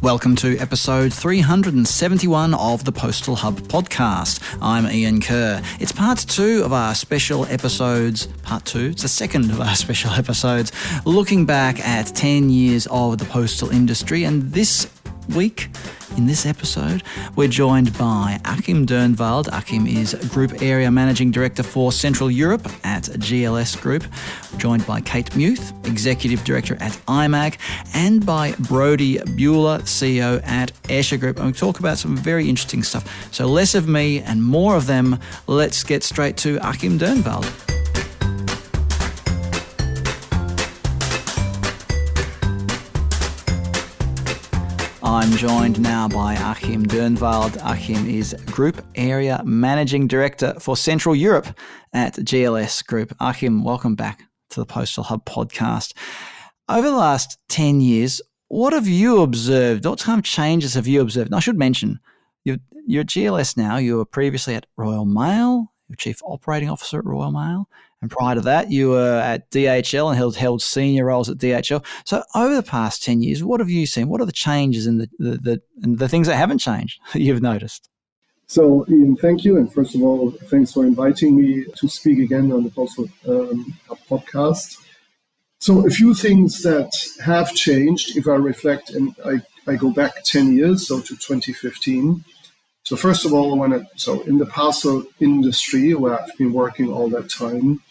Welcome to episode 371 of the Postal Hub podcast. I'm Ian Kerr. It's part two of our special episodes. It's the second of our special episodes, looking back at 10 years of the postal industry. And this week, in this episode, we're joined by Achim Dünnwald. Achim is Group Area Managing Director for Central Europe at GLS Group. We're joined by Kate Muth, Executive Director at IMAG, and by Brody Buhler, CEO at Escher Group. And we talk about some very interesting stuff. So less of me and more of them. Let's get straight to Achim Dünnwald. I'm joined now by Achim Dünnwald. Achim is Group Area Managing Director for Central Europe at GLS Group. Achim, welcome back to the Postal Hub podcast. Over the last 10 years, what have you observed? What kind of changes have you observed? And I should mention, you're at GLS now. You were previously at Royal Mail, you're Chief Operating Officer at Royal Mail. And prior to that, you were at DHL and held senior roles at DHL. So over the past 10 years, what have you seen? What are the changes and the things that haven't changed that you've noticed? So, Ian, thank you. And first of all, thanks for inviting me to speak again on the Postal podcast. So a few things that have changed, if I reflect and I go back 10 years, so to 2015. So first of all, in the parcel industry, where I've been working all that time,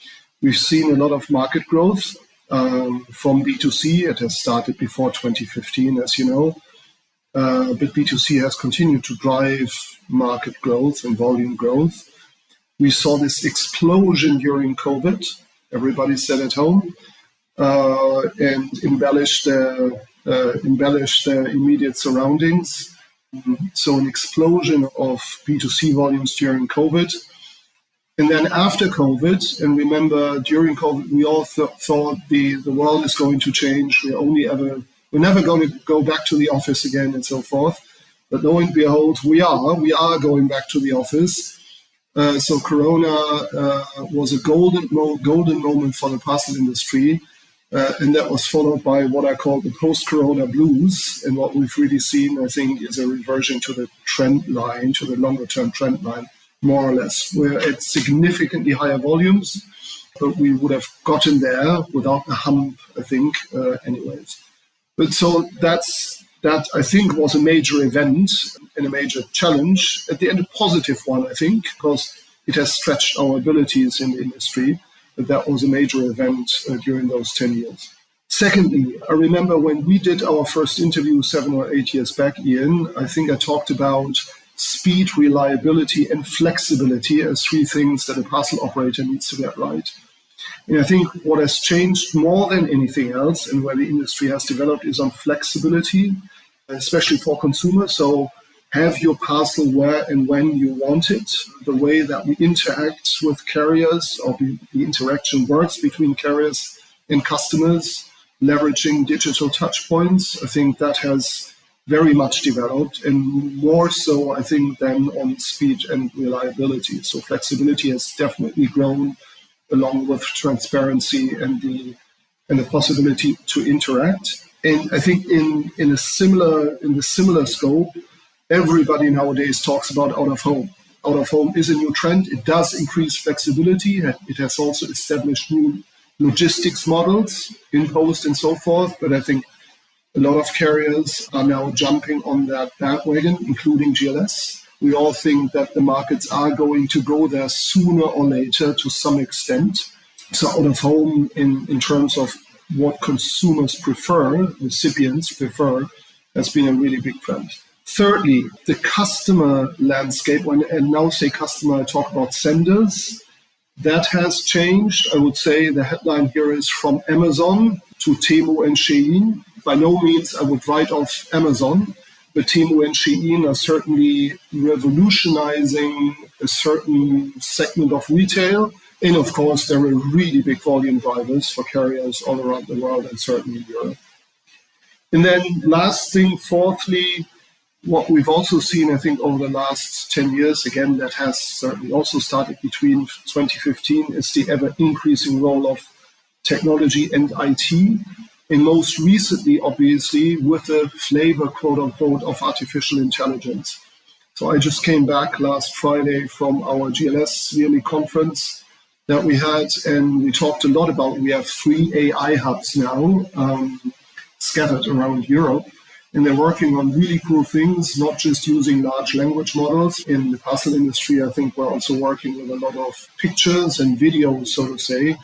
we've seen a lot of market growth from B2C. It has started before 2015, as you know, but B2C has continued to drive market growth and volume growth. We saw this explosion during COVID. Everybody sat at home and embellished their immediate surroundings. So an explosion of B2C volumes during COVID. And then after COVID, and remember during COVID, we all thought the world is going to change. We're never going to go back to the office again and so forth. But lo and behold, we are going back to the office. So Corona was a golden moment for the parcel industry. And that was followed by what I call the post-Corona blues. And what we've really seen, I think, is a reversion to the trend line, to the longer-term trend line, more or less. We're at significantly higher volumes, but we would have gotten there without the hump, I think, anyways. But so that, I think, was a major event and a major challenge. At the end, a positive one, I think, because it has stretched our abilities in the industry. But that was a major event during those 10 years. Secondly, I remember when we did our first interview 7 or 8 years back, Ian, I think I talked about speed, reliability, and flexibility as three things that a parcel operator needs to get right. And I think what has changed more than anything else and where the industry has developed is on flexibility, especially for consumers. So have your parcel where and when you want it. The way that we interact with carriers, or the interaction works between carriers and customers, leveraging digital touch points, I think that has very much developed, and more so, I think, than on speed and reliability. So flexibility has definitely grown along with transparency and the possibility to interact. And I think in the similar scope, everybody nowadays talks about out of home. Out of home is a new trend. It does increase flexibility. It has also established new logistics models in post and so forth. But I think a lot of carriers are now jumping on that bandwagon, including GLS. We all think that the markets are going to go there sooner or later to some extent. So out of home in terms of what consumers prefer, recipients prefer, has been a really big trend. Thirdly, the customer landscape, and now say customer, I talk about senders, that has changed. I would say the headline here is from Amazon to Temu and Shein. By no means I would write off Amazon, but Temu and Shein are certainly revolutionizing a certain segment of retail. And of course, there are really big volume drivers for carriers all around the world and certainly Europe. And then last thing, fourthly, what we've also seen, I think, over the last 10 years, again, that has certainly also started between 2015, is the ever-increasing role of technology and IT. And most recently, obviously, with the flavor, quote unquote, of artificial intelligence. So I just came back last Friday from our GLS yearly conference that we had, and we talked a lot about, we have 3 AI hubs now scattered around Europe, and they're working on really cool things, not just using large language models. In the parcel industry, I think we're also working with a lot of pictures and videos, so to say,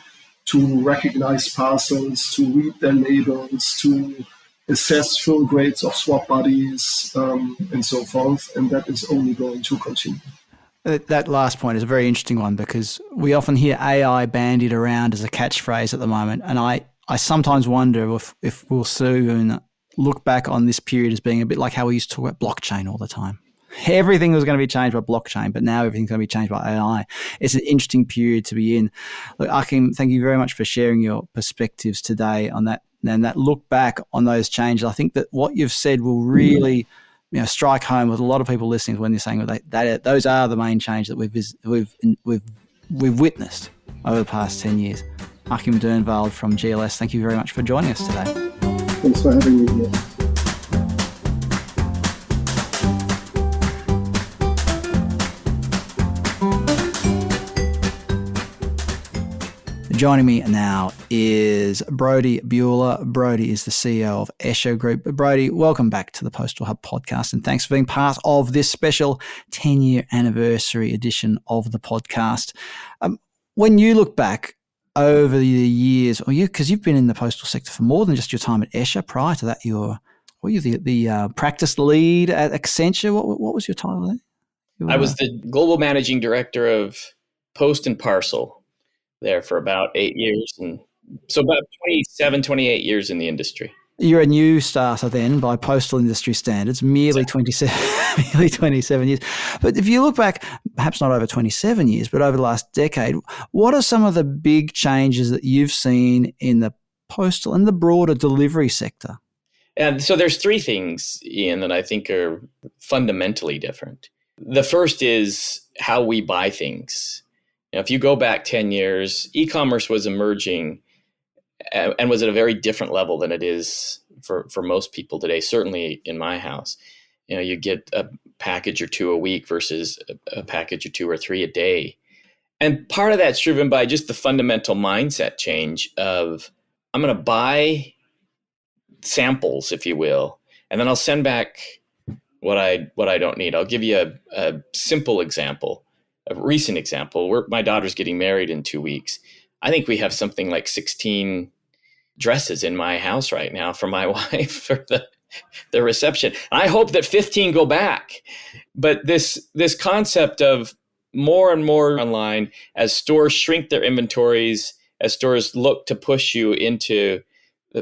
to recognize parcels, to read their labels, to assess fill grades of swap bodies, and so forth. And that is only going to continue. That last point is a very interesting one, because we often hear AI bandied around as a catchphrase at the moment. And I sometimes wonder if we'll soon look back on this period as being a bit like how we used to talk about blockchain all the time. Everything was going to be changed by blockchain, but now everything's going to be changed by AI. It's an interesting period to be in. Look, Achim, thank you very much for sharing your perspectives today on that, and that look back on those changes. I think that what you've said will really strike home with a lot of people listening when they're saying that those are the main changes that we've witnessed over the past 10 years. Achim Dünnwald from GLS, thank you very much for joining us today. Thanks for having me here. Joining me now is Brody Buhler. Brody is the CEO of Escher Group. Brody, welcome back to the Postal Hub podcast, and thanks for being part of this special 10-year anniversary edition of the podcast. When you look back over the years, because you've been in the postal sector for more than just your time at Escher. Prior to that, were you the practice lead at Accenture? What was your title there? I was the global managing director of Post and Parcel there for about 8 years. And so about 28 years in the industry. You're a new starter then by postal industry standards, merely 27 years. But if you look back, perhaps not over 27 years, but over the last decade, what are some of the big changes that you've seen in the postal and the broader delivery sector? And so there's 3 things, Ian, that I think are fundamentally different. The first is how we buy things. If you go back 10 years, e-commerce was emerging and was at a very different level than it is for most people today, certainly in my house. You get a package or 2 a week versus a package or 2 or 3 a day. And part of that's driven by just the fundamental mindset change of, I'm going to buy samples, if you will, and then I'll send back what I don't need. I'll give you a simple example. A recent example, my daughter's getting married in 2 weeks. I think we have something like 16 dresses in my house right now for my wife for the reception. And I hope that 15 go back. But this concept of more and more online, as stores shrink their inventories, as stores look to push you into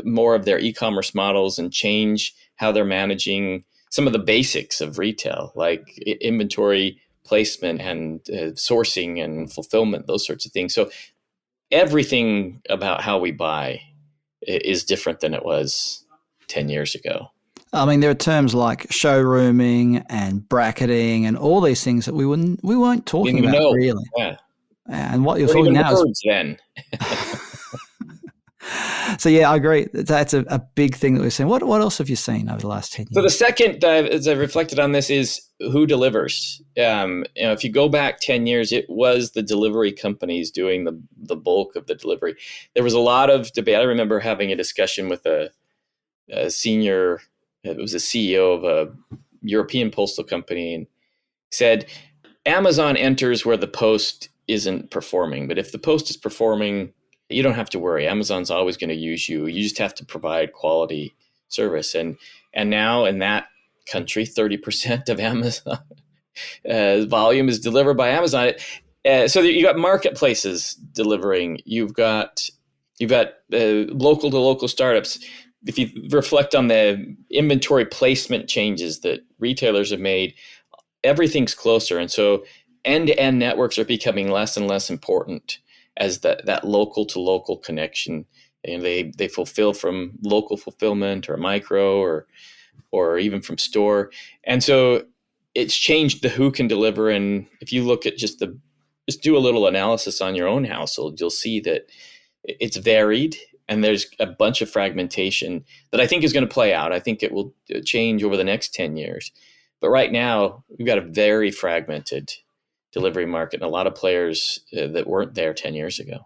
more of their e-commerce models and change how they're managing some of the basics of retail, like inventory placement and sourcing and fulfillment, those sorts of things. So everything about how we buy is different than it was 10 years ago. I mean, there are terms like showrooming and bracketing and all these things that we weren't talking about really. Yeah. And what you're talking now is then. So yeah, I agree. That's a big thing that we've seen. What else have you seen over the last 10 years? So the second, as I reflected on this, is who delivers. If you go back 10 years, it was the delivery companies doing the bulk of the delivery. There was a lot of debate. I remember having a discussion with a senior, it was a CEO of a European postal company, and said, Amazon enters where the post isn't performing. But if the post is performing, you don't have to worry. Amazon's always going to use you. You just have to provide quality service. And now in that country, 30% of Amazon volume is delivered by Amazon. So you got marketplaces delivering. You've got local to local startups. If you reflect on the inventory placement changes that retailers have made, everything's closer. And so end-to-end networks are becoming less and less important as that local to local connection. And they fulfill from local fulfillment or micro or even from store. And so it's changed the who can deliver. And if you look at just do a little analysis on your own household, you'll see that it's varied. And there's a bunch of fragmentation that I think is going to play out. I think it will change over the next 10 years. But right now, we've got a very fragmented delivery market and a lot of players that weren't there 10 years ago.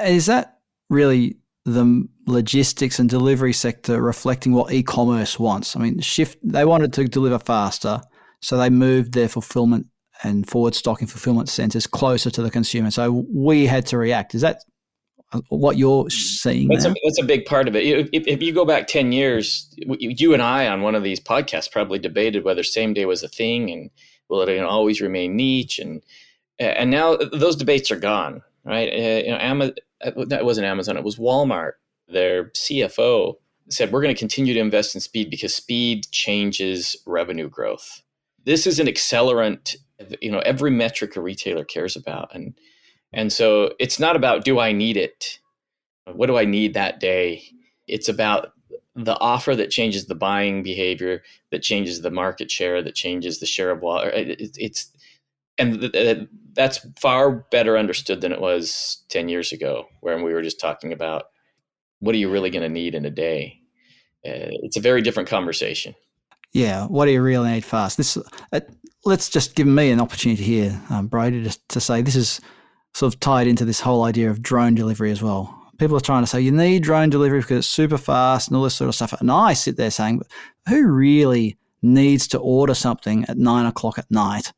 Is that really the logistics and delivery sector reflecting what e-commerce wants? I mean, they wanted to deliver faster, so they moved their fulfillment and forward stocking fulfillment centers closer to the consumer. So we had to react. Is that what you're seeing? That's a big part of it. If you go back 10 years, you and I on one of these podcasts probably debated whether same day was a thing and will it always remain niche. And now those debates are gone, right? That wasn't Amazon. It was Walmart. Their CFO said, we're going to continue to invest in speed because speed changes revenue growth. This is an accelerant, every metric a retailer cares about. And so it's not about, do I need it? What do I need that day? It's about the offer that changes the buying behavior, that changes the market share, that changes the share of wallet. That's far better understood than it was 10 years ago, when we were just talking about what are you really going to need in a day? It's a very different conversation. Yeah, what do you really need fast? Let's just give me an opportunity here, Brody, to say this is sort of tied into this whole idea of drone delivery as well. People are trying to say you need drone delivery because it's super fast and all this sort of stuff. And I sit there saying, who really needs to order something at 9 o'clock at night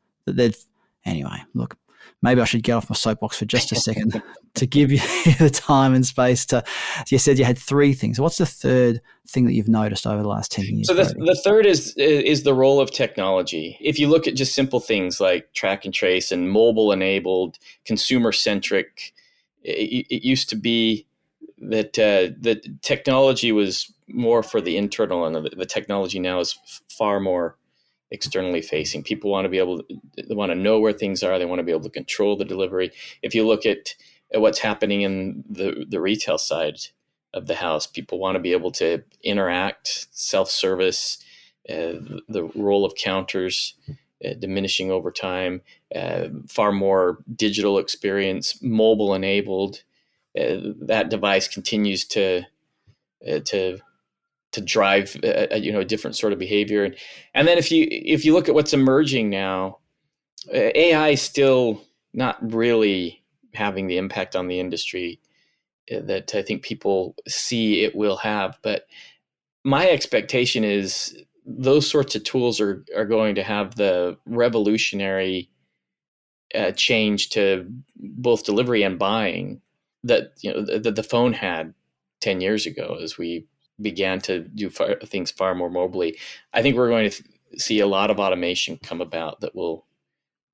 anyway, look, maybe I should get off my soapbox for just a second to give you the time and space you said you had three things. So what's the third thing that you've noticed over the last 10 years? So the third is the role of technology. If you look at just simple things like track and trace and mobile enabled, consumer centric, it used to be that the technology was more for the internal, and the technology now is far more externally facing. People want to they want to know where things are. They want to be able to control the delivery. If you look at what's happening in the retail side of the house, people want to be able to interact, self-service, the role of counters diminishing over time, far more digital experience, mobile enabled. That device continues to drive a different sort of behavior. And then if you look at what's emerging now, AI is still not really having the impact on the industry that I think people see it will have. But my expectation is those sorts of tools are going to have the revolutionary change to both delivery and buying that the phone had 10 years ago as we began to do things far more mobily. I think we're going to see a lot of automation come about that will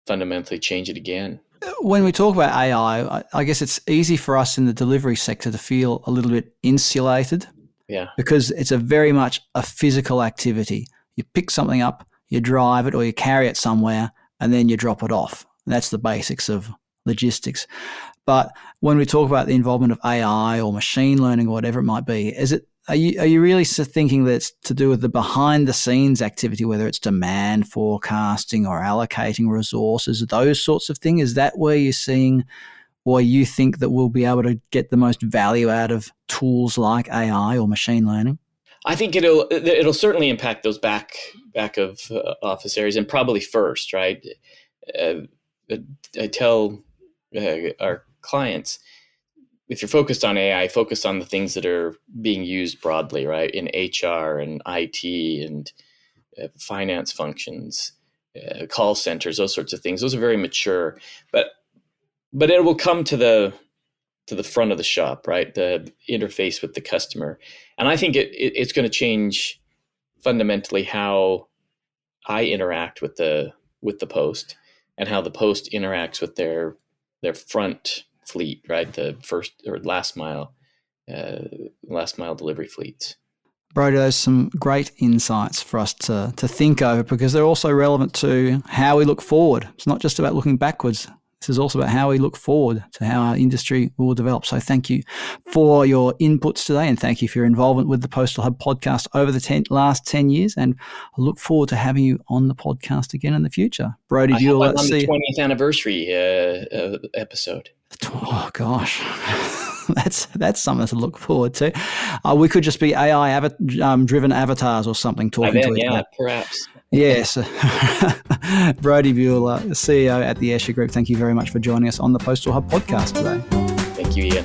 fundamentally change it again. When we talk about AI, I guess it's easy for us in the delivery sector to feel a little bit insulated. Yeah. Because it's very much a physical activity. You pick something up, you drive it, or you carry it somewhere, and then you drop it off. That's the basics of logistics. But when we talk about the involvement of AI or machine learning or whatever it might be, are you really thinking that it's to do with the behind the scenes activity, whether it's demand forecasting or allocating resources, those sorts of things? Is that where you're seeing, or you think that we'll be able to get the most value out of tools like AI or machine learning? I think it'll certainly impact those back of office areas, and probably first, right? I tell our clients, if you're focused on AI, focus on the things that are being used broadly, right? In HR and IT and finance functions, call centers, those sorts of things. Those are very mature, but it will come to the front of the shop, right? The interface with the customer. And I think it's going to change fundamentally how I interact with the post and how the post interacts with their front fleet, right? The first or last mile delivery fleets. Brody, those are some great insights for us to think over, because they're also relevant to how we look forward. It's not just about looking backwards. This is also about how we look forward to how our industry will develop. So thank you for your inputs today, and thank you for your involvement with the Postal Hub podcast over the last 10 years. And I look forward to having you on the podcast again in the future. Brody, I'm on the 20th anniversary episode. Oh, gosh. that's something to look forward to. We could just be AI driven avatars or something talking to each other. Perhaps. Yes. Brody Buhler, CEO at the Escher Group, thank you very much for joining us on the Postal Hub podcast today. Thank you, Ian.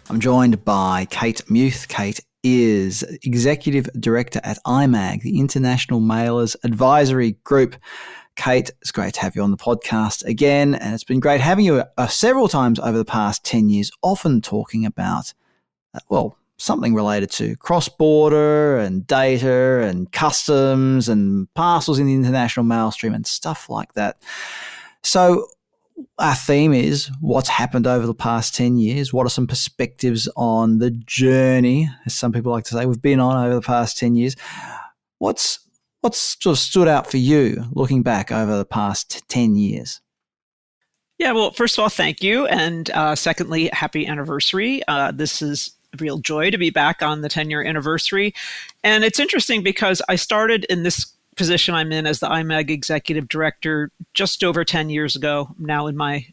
I'm joined by Kate Muth. Kate is Executive Director at IMAG, the International Mailers Advisory Group. Kate, it's great to have you on the podcast again, and it's been great having you several times over the past 10 years, often talking about, something related to cross-border and data and customs and parcels in the international mail stream and stuff like that. So our theme is what's happened over the past 10 years. What are some perspectives on the journey, as some people like to say, we've been on over the past 10 years? What's sort of stood out for you looking back over the past 10 years? Yeah, well, first of all, thank you. And secondly, happy anniversary. This is a real joy to be back on the 10-year anniversary. And it's interesting because I started in this position I'm in as the IMAG Executive Director just over 10 years ago, now in my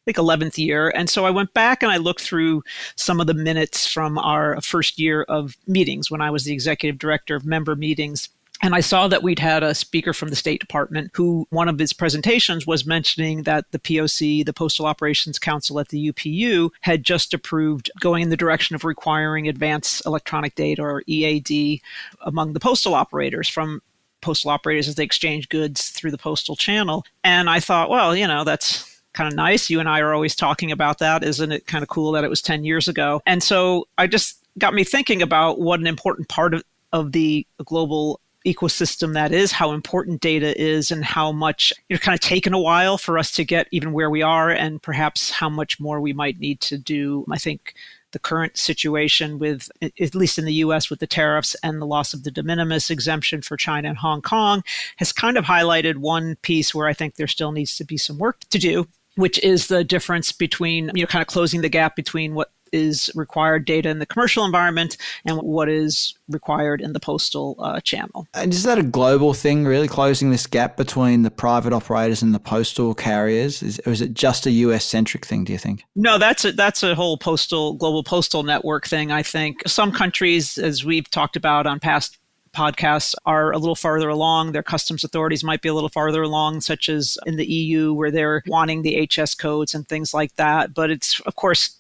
11th year. And so I went back and I looked through some of the minutes from our first year of meetings when I was the Executive Director of member meetings. And I saw that we'd had a speaker from the State Department who one of his presentations was mentioning that the POC, the Postal Operations Council at the UPU, had just approved going in the direction of requiring advanced electronic data, or EAD, among the postal operators from postal operators as they exchange goods through the postal channel. And I thought, well, that's kind of nice. You and I are always talking about that. Isn't it kind of cool that it was 10 years ago? And so I just got me thinking about what an important part of the global ecosystem that is, how important data is, and how much it's kind of taken a while for us to get even where we are, and perhaps how much more we might need to do. I think the current situation with, at least in the US, with the tariffs and the loss of the de minimis exemption for China and Hong Kong has kind of highlighted one piece where I think there still needs to be some work to do, which is the difference between, kind of closing the gap between what is required data in the commercial environment and what is required in the postal channel. And is that a global thing, really, closing this gap between the private operators and the postal carriers? Or is it just a US-centric thing, do you think? No, that's a whole global postal network thing, I think. Some countries, as we've talked about on past podcasts, are a little farther along. Their customs authorities might be a little farther along, such as in the EU, where they're wanting the HS codes and things like that. But it's, of course,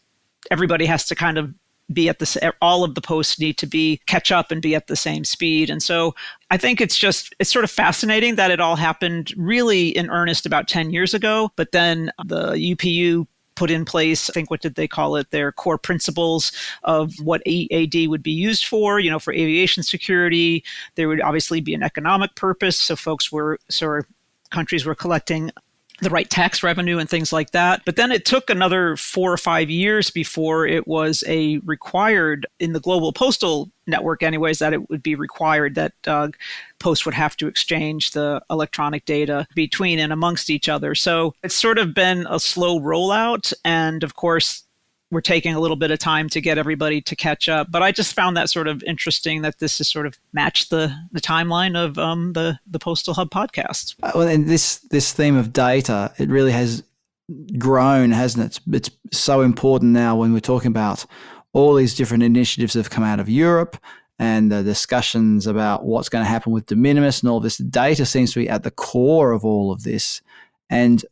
everybody has to kind of be at all of the posts need to catch up and be at the same speed. And so I think it's sort of fascinating that it all happened really in earnest about 10 years ago. But then the UPU put in place, I think, what did they call it? Their core principles of what EAD would be used for, for aviation security. There would obviously be an economic purpose. So countries were collecting the right tax revenue and things like that. But then it took another 4 or 5 years before it was a required, in the global postal network anyways, that it would be required that posts would have to exchange the electronic data between and amongst each other. So it's sort of been a slow rollout. And of course, we're taking a little bit of time to get everybody to catch up. But I just found that sort of interesting that this has sort of matched the timeline of the Postal Hub podcast. Well, and this theme of data, it really has grown, hasn't it? It's so important now when we're talking about all these different initiatives that have come out of Europe and the discussions about what's going to happen with de minimis and all this. Data seems to be at the core of all of this. And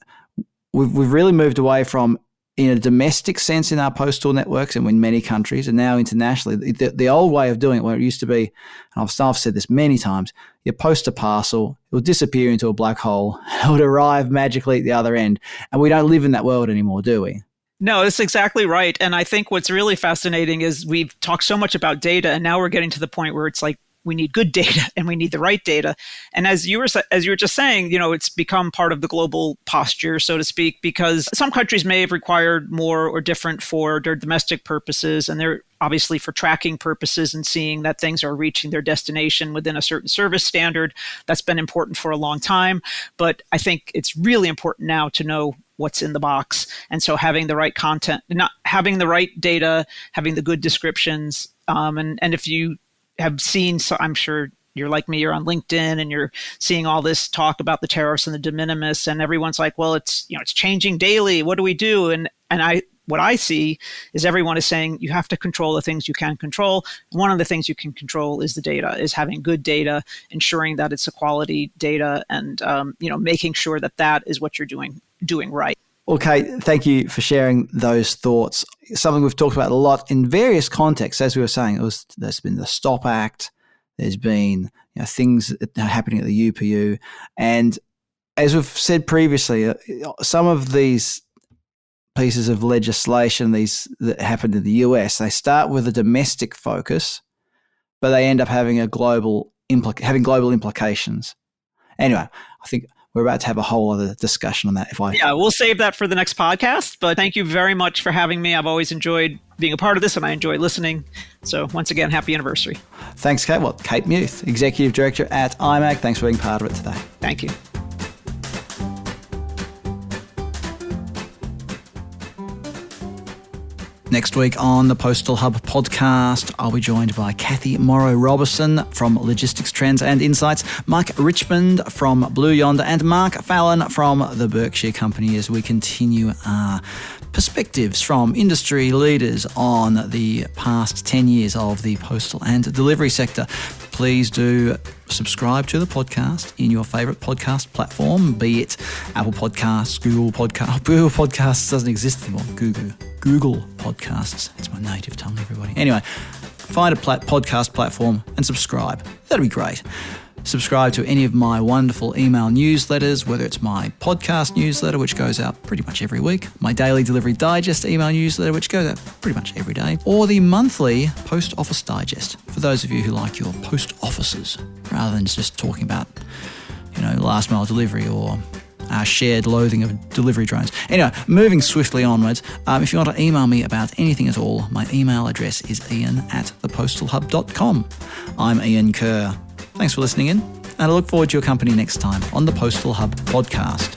we've really moved away from, in a domestic sense in our postal networks and in many countries, and now internationally, the old way of doing it, where it used to be, and I've said this many times, you post a parcel, it will disappear into a black hole, it would arrive magically at the other end, and we don't live in that world anymore, do we? No, that's exactly right. And I think what's really fascinating is we've talked so much about data, and now we're getting to the point where it's like, we need good data and we need the right data. And as you were just saying, it's become part of the global posture, so to speak, because some countries may have required more or different for their domestic purposes, and they're obviously for tracking purposes and seeing that things are reaching their destination within a certain service standard. That's been important for a long time. But I think it's really important now to know what's in the box. And so having the right content, not having the right data, having the good descriptions, and if you have seen, so I'm sure you're like me, you're on LinkedIn and you're seeing all this talk about the tariffs and the de minimis, and everyone's like, well, it's changing daily. What do we do? And what I see is everyone is saying you have to control the things you can control. One of the things you can control is the data, is having good data, ensuring that it's a quality data, and making sure that is what you're doing right. Okay, thank you for sharing those thoughts. Something we've talked about a lot in various contexts. As we were saying, there's been the Stop Act, there's been things that are happening at the UPU, and as we've said previously, some of these pieces of legislation that happened in the US, they start with a domestic focus, but they end up having global implications. Anyway, I think we're about to have a whole other discussion on that. We'll save that for the next podcast. But thank you very much for having me. I've always enjoyed being a part of this, and I enjoy listening. So once again, happy anniversary. Thanks, Kate. Well, Kate Muth, Executive Director at IMAG. Thanks for being part of it today. Thank you. Next week on the Postal Hub podcast, I'll be joined by Kathy Morrow-Robertson from Logistics Trends and Insights, Mike Richmond from Blue Yonder, and Mark Fallon from the Berkshire Company as we continue our perspectives from industry leaders on the past 10 years of the postal and delivery sector. Please do subscribe to the podcast in your favourite podcast platform, be it Apple Podcasts, Google Podcasts. Google Podcasts doesn't exist anymore. Google Podcasts. It's my native tongue, everybody. Anyway, find a podcast platform and subscribe. That'd be great. Subscribe to any of my wonderful email newsletters, whether it's my podcast newsletter, which goes out pretty much every week, my Daily Delivery Digest email newsletter, which goes out pretty much every day, or the monthly Post Office Digest, for those of you who like your post offices, rather than just talking about, last mile delivery or our shared loathing of delivery drones. Anyway, moving swiftly onwards, if you want to email me about anything at all, my email address is ian@thepostalhub.com. I'm Ian Kerr. Thanks for listening in, and I look forward to your company next time on the Postal Hub podcast.